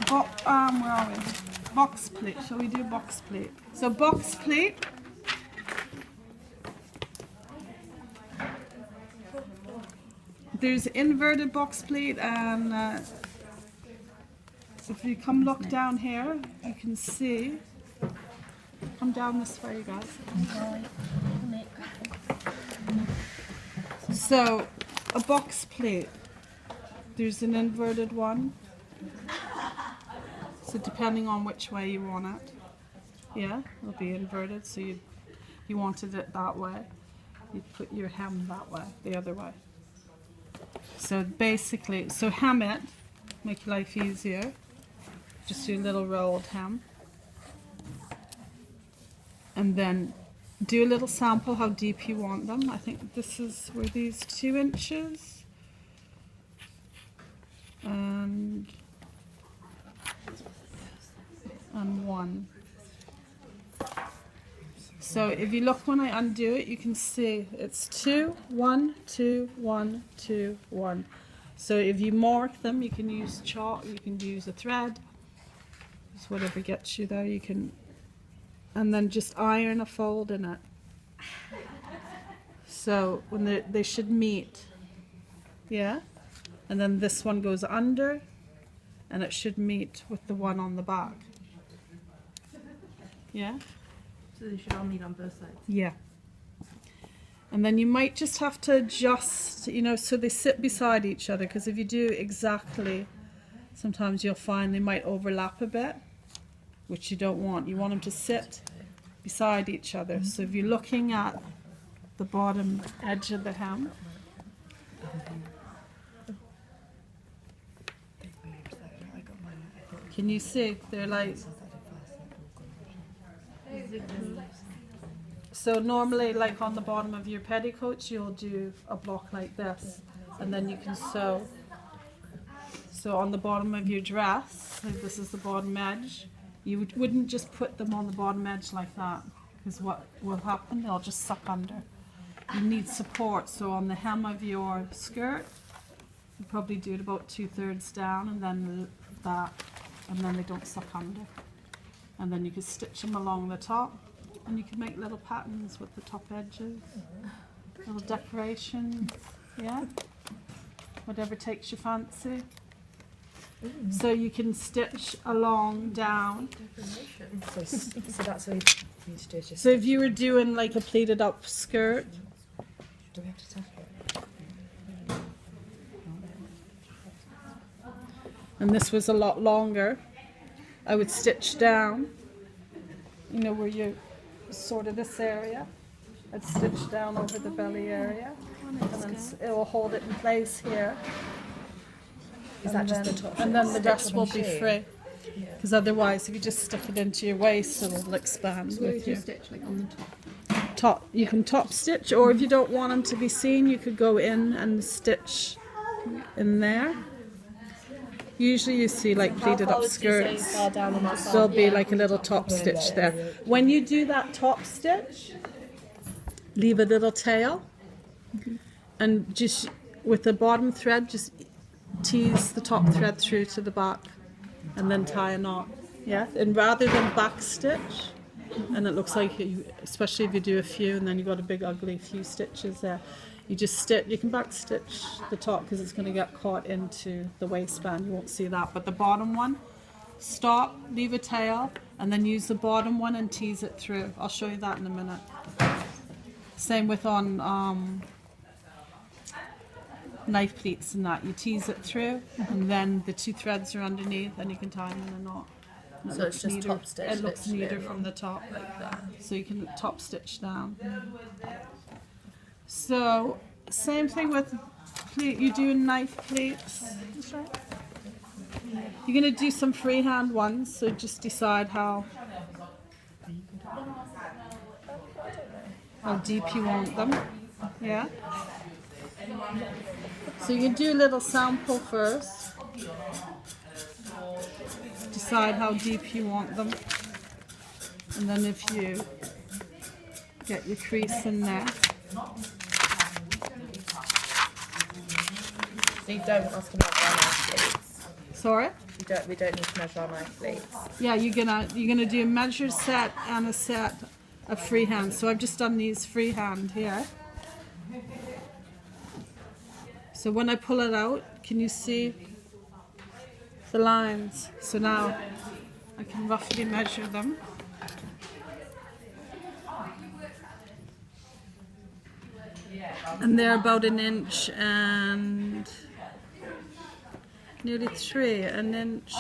where are we? Box pleat. Shall we do box pleat? So box pleat. There's inverted box pleat, and if you come look down here, you can see. Come down this way, you guys. So a box pleat. There's an inverted one. So depending on which way you want it, yeah, it'll be inverted. So you wanted it that way, you'd put your hem that way, the other way. So basically, so hem it, make your life easier. Just do a little rolled hem, and then do a little sample how deep you want them. I think this is where these 2 inches and 1. So if you look when I undo it, you can see it's 2, 1, 2, 1, 2, 1. So if you mark them, you can use chalk, you can use a thread, just whatever gets you there. You can, and then just iron a fold in it. So when they should meet, yeah. And then this one goes under, and it should meet with the one on the back. Yeah. So they should all meet on both sides? Yeah. And then you might just have to adjust, you know, so they sit beside each other, because if you do exactly, sometimes you'll find they might overlap a bit, which you don't want. You want them to sit beside each other. So if you're looking at the bottom edge of the hem, can you see? They're like... So normally, like on the bottom of your petticoats, you'll do a block like this, and then you can sew. So on the bottom of your dress, like this is the bottom edge, you wouldn't just put them on the bottom edge like that, because what will happen, they'll just suck under. You need support. So on the hem of your skirt, you probably do it about 2/3 down, and then that, and then they don't suck under. And then you can stitch them along the top, and you can make little patterns with the top edges, little decorations, yeah, whatever takes your fancy. So you can stitch along down. So that's what you need to do. Just so if you were doing like a pleated up skirt, do we have to tack it? and this was a lot longer, I would stitch down, you know, where you sort of this area. I'd stitch down over the belly area, and then it will hold it in place here. Is that just the top? And then the rest will be machine? free. Because otherwise, if you just stick it into your waist, it'll expand So where with do you you. stitch, like on the top? You can top stitch, or if you don't want them to be seen, you could go in and stitch in there. Usually you see like pleated up skirts, there'll be like a little top stitch there. When you do that top stitch, leave a little tail, and just with the bottom thread, just tease the top thread through to the back, and then tie a knot. Yeah, and rather than back stitch, and it looks like, especially if you do a few and then you've got a big ugly few stitches there, you just stitch, you can back stitch the top because it's going to get caught into the waistband, you won't see that. But the bottom one, stop, leave a tail, and then use the bottom one and tease it through. I'll show you that in a minute. Same with on knife pleats and that, you tease it through, and then the 2 threads are underneath, and you can tie them in a knot. So it's just top stitch. It looks neater from the top, like that. So you can top stitch down. So same thing with pleat. You do knife pleats. You're going to do some freehand ones, so just decide how deep you want them. Yeah. So you can do a little sample first. Decide how deep you want them, and then if you get your crease in there. So you don't ask about pleats. So Sorry? We don't need to measure our knife pleats. Yeah, you're gonna do a measured set and a set of freehand. So I've just done these freehand here. So when I pull it out, can you see the lines? So now I can roughly measure them. And they're about 1 inch and nearly 3, an inch.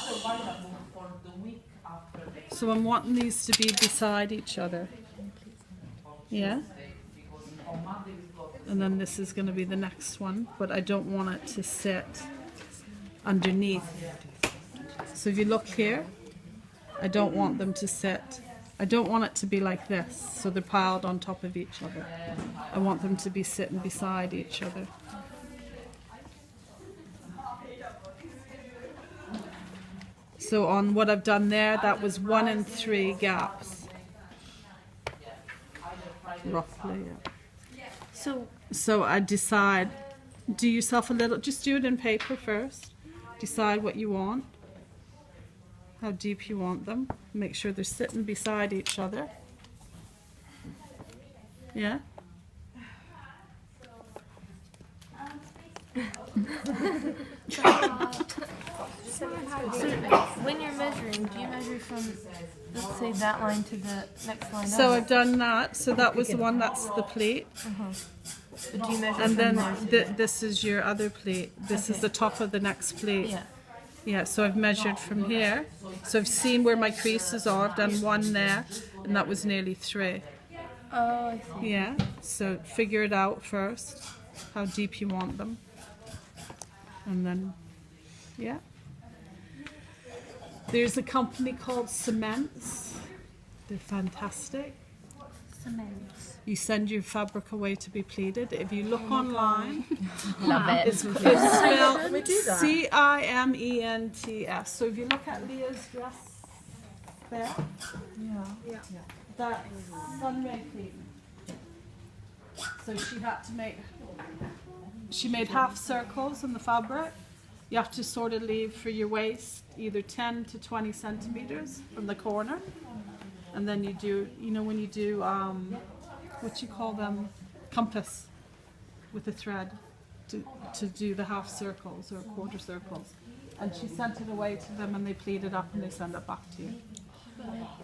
So I'm wanting these to be beside each other. Yeah? And then this is going to be the next one, but I don't want it to sit underneath. So if you look here, I don't want them to sit. I don't want it to be like this, so they're piled on top of each other. I want them to be sitting beside each other. So on what I've done there, that was 1 and 3 gaps. Roughly, yeah. So I decide, do yourself a little, just do it in paper first. Decide what you want, how deep you want them. Make sure they're sitting beside each other. Yeah? So when you're measuring, do you measure from, let's say, that line to the next line So up? I've done that. So that was the one, that's the pleat. But do you measure And from then there? this is your other pleat. This is the top of the next pleat. Yeah. Yeah, so I've measured from here. So I've seen where my creases are. I've done 1 there, and that was nearly 3. Oh, I see. Yeah, so figure it out first, how deep you want them. And then, yeah. There's a company called Cements. They're fantastic. Cements. You send your fabric away to be pleated. If you look online, Love it. it's spelled we do that? Ciments. So if you look at Leah's dress there, Yeah. that's sunray pleating. So she made half circles in the fabric. You have to sort of leave for your waist either 10 to 20 centimeters from the corner. And then you do, you know, when you do, what you call them, compass with a thread to do the half circles or quarter circles. And she sent it away to them and they pleat it up and they send it back to you.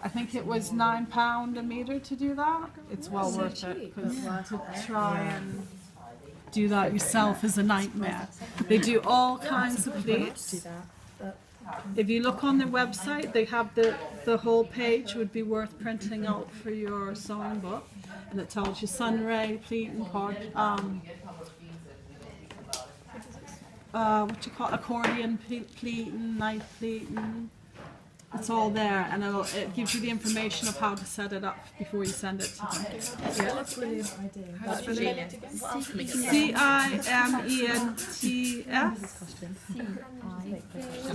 I think it was £9 a meter to do that. It's well worth it because to try and do that yourself is a nightmare. They do all kinds of pleats. If you look on their website, they have the whole page would be worth printing out for your sewing book, and it tells you sunray, pleat, and what you call accordion pleat and knife pleat, and it's all there, and it gives you the information of how to set it up before you send it to them. Yeah. That's a brilliant idea. That's genius. What else can we get?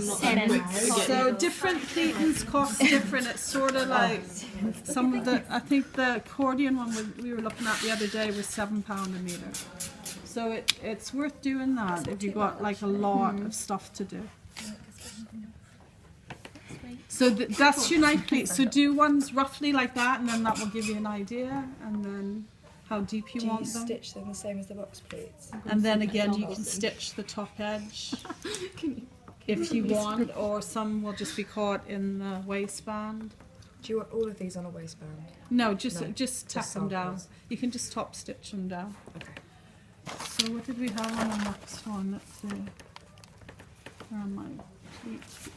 Ciments. So different pleatings cost different. It's sort of like some of the, I think the accordion one we were looking at the other day was £7 a meter. So it's worth doing that if you've got like a lot of stuff to do. So that's your knife pleat. So do ones roughly like that, and then that will give you an idea, and then how deep you want them. Stitch them the same as the box pleats? And then again, you can stitch the top edge if you want, or some will just be caught in the waistband. Do you want all of these on a waistband? No, just tack them down. samples. You can just top stitch them down. Okay. So what did we have on the next one? Let's see. Where am I? Pleats.